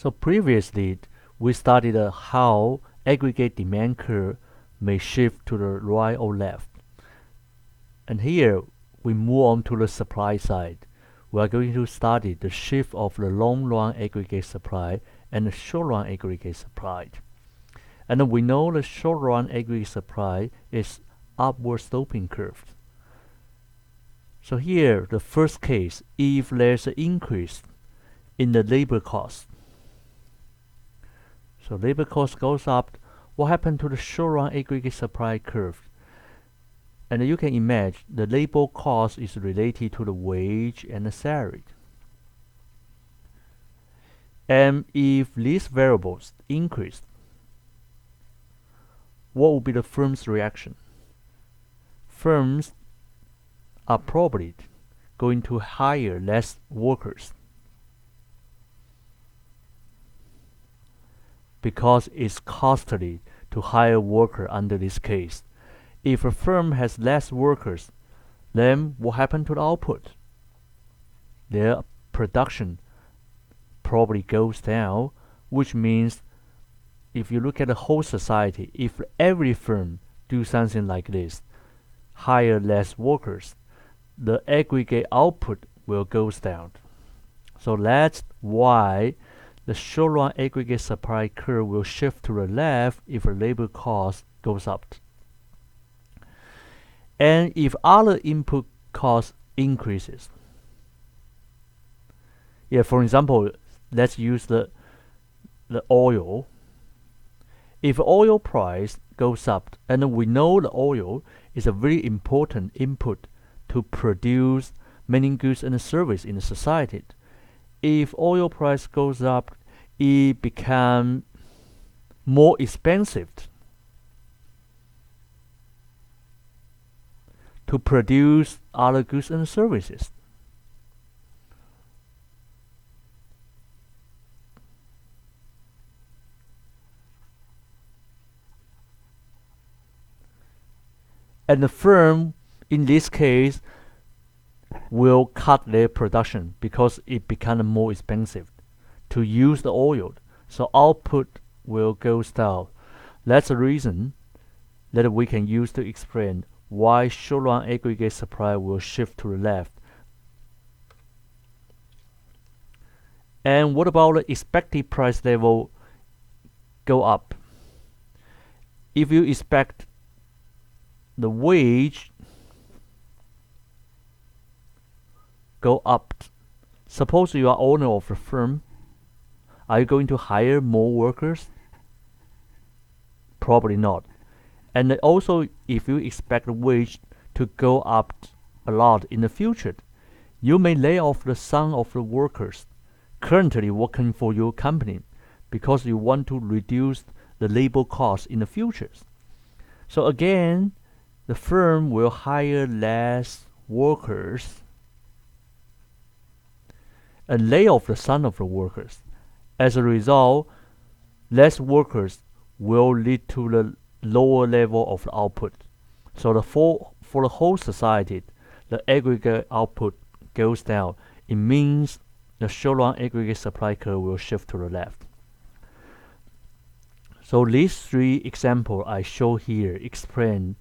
So previously, we studied how aggregate demand curve may shift to the right or left. And here, we move on to the supply side. We are going to study the shift of the long-run aggregate supply and the short-run aggregate supply. And we know the short-run aggregate supply is upward sloping curve. So here, the first case, if there's an increase in the labor cost, so labor cost goes up, what happened to the short-run aggregate supply curve? And you can imagine the labor cost is related to the wage and the salary. And if these variables increase, what will be the firm's reaction? Firms are probably going to hire less workers because it's costly to hire workers under this case. If a firm has less workers, then what happened to the output? Their production probably goes down, which means if you look at the whole society, if every firm do something like this, hire less workers, the aggregate output will go down. So that's why the short-run aggregate supply curve will shift to the left if the labor cost goes up. And if other input cost increases, for example, let's use the oil. If oil price goes up, and we know the oil is a very important input to produce many goods and services in the society. If oil price goes up, it becomes more expensive to produce other goods and services. And the firm, in this case, will cut their production because it becomes more expensive to use the oil. So output will go down. That's the reason that we can use to explain why short-run aggregate supply will shift to the left. And what about the expected price level go up? If you expect the wage go up, suppose you are owner of the firm, are you going to hire more workers? Probably not. And also, if you expect the wage to go up a lot in the future, you may lay off some of the workers currently working for your company because you want to reduce the labor cost in the future. So again, the firm will hire less workers and lay off some of the workers. As a result, less workers will lead to the lower level of the output. So for the whole society, the aggregate output goes down. It means the short-run aggregate supply curve will shift to the left. So these three examples I show here explain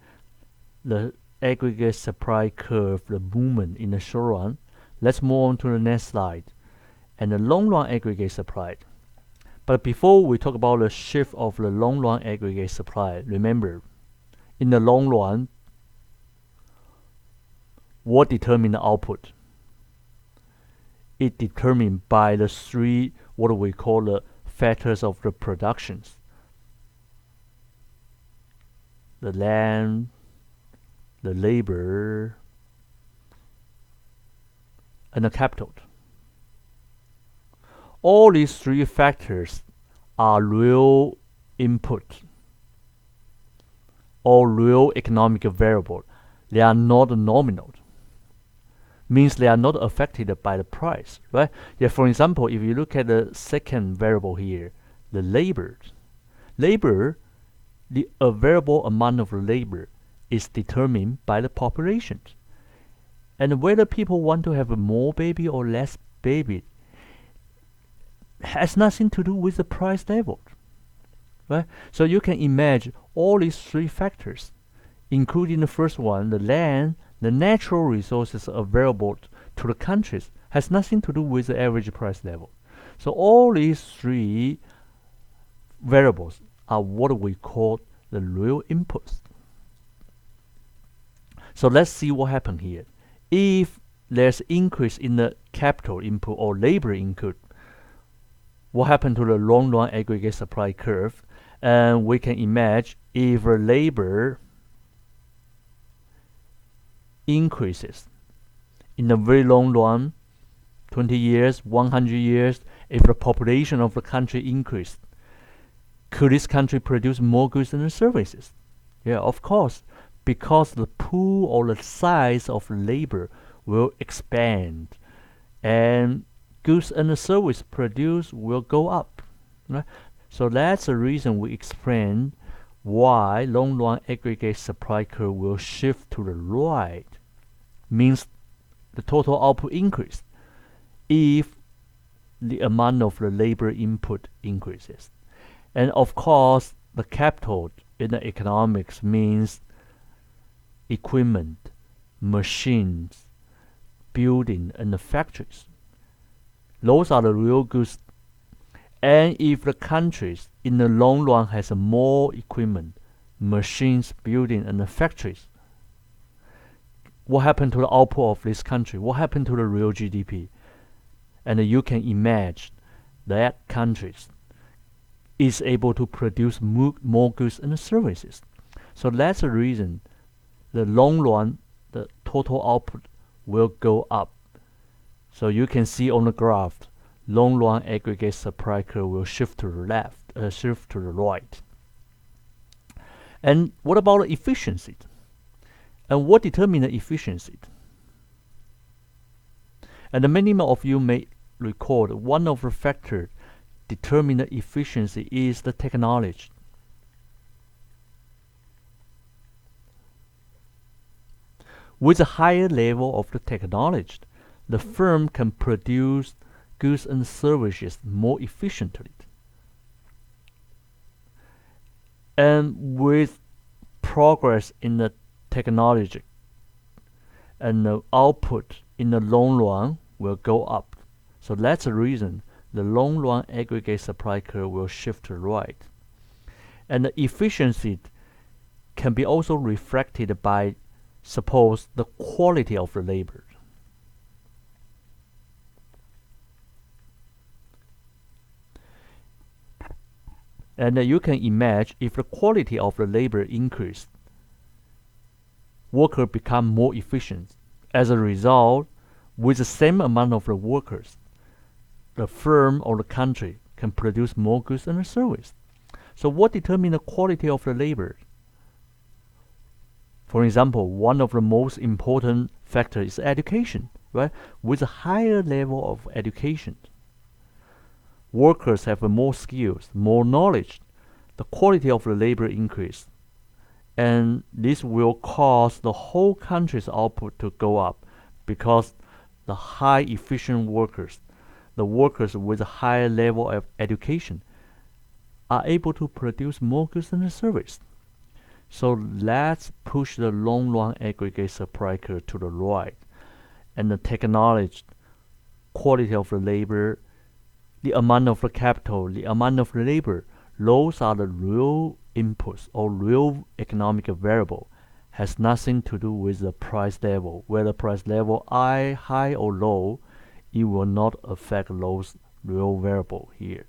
the aggregate supply curve, the movement in the short run. Let's move on to the next slide. And the long-run aggregate supply. But before we talk about the shift of the long-run aggregate supply, remember, in the long run, what determines the output? It determined by the three, what we call the factors of the productions. The land, the labor, and the capital. All these three factors are real input or real economic variable. They are not nominal. Means they are not affected by the price, right? For example, if you look at the second variable here, the labor, the available amount of labor is determined by the population. And whether people want to have more baby or less baby has nothing to do with the price level, right? So you can imagine all these three factors, including the first one, the land, the natural resources available to the countries, has nothing to do with the average price level. So all these three variables are what we call the real inputs. So let's see what happened here. If there's increase in the capital input or labor input, what happened to the long run aggregate supply curve? And we can imagine if labor increases in the very long run, 20 years, 100 years, if the population of the country increased, could this country produce more goods and services? Yeah, of course, because the pool or the size of labor will expand and goods and services produced will go up, right? So that's the reason we explain why long run aggregate supply curve will shift to the right, means the total output increase if the amount of the labor input increases. And of course, the capital in the economics means equipment, machines, building, and the factories. Those are the real goods. And if the countries in the long run has more equipment, machines, building, and the factories, what happened to the output of this country? What happened to the real GDP? And you can imagine that countries is able to produce more goods and services. So that's the reason the long run, the total output will go up. So you can see on the graph, long run aggregate supply curve will shift to the left, shift to the right. And what about the efficiency? And what determines the efficiency? And many of you may recall one of the factors determining the efficiency is the technology. With a higher level of the technology, the firm can produce goods and services more efficiently. And with progress in the technology, and the output in the long run will go up. So that's the reason the long run aggregate supply curve will shift to the right. And the efficiency can be also reflected by, suppose, the quality of the labor. And you can imagine if the quality of the labor increase, workers become more efficient. As a result, with the same amount of the workers, the firm or the country can produce more goods and services. So what determines the quality of the labor? For example, one of the most important factors is education, right? With a higher level of education, workers have more skills, more knowledge, the quality of the labor increase. And this will cause the whole country's output to go up because the high efficient workers, the workers with a higher level of education, are able to produce more goods and services. So let's push the long run aggregate supply curve to the right. And the technology, quality of the labor, the amount of the capital, the amount of the labor, those are the real inputs or real economic variable. Has nothing to do with the price level. Whether price level high or low, it will not affect those real variable here.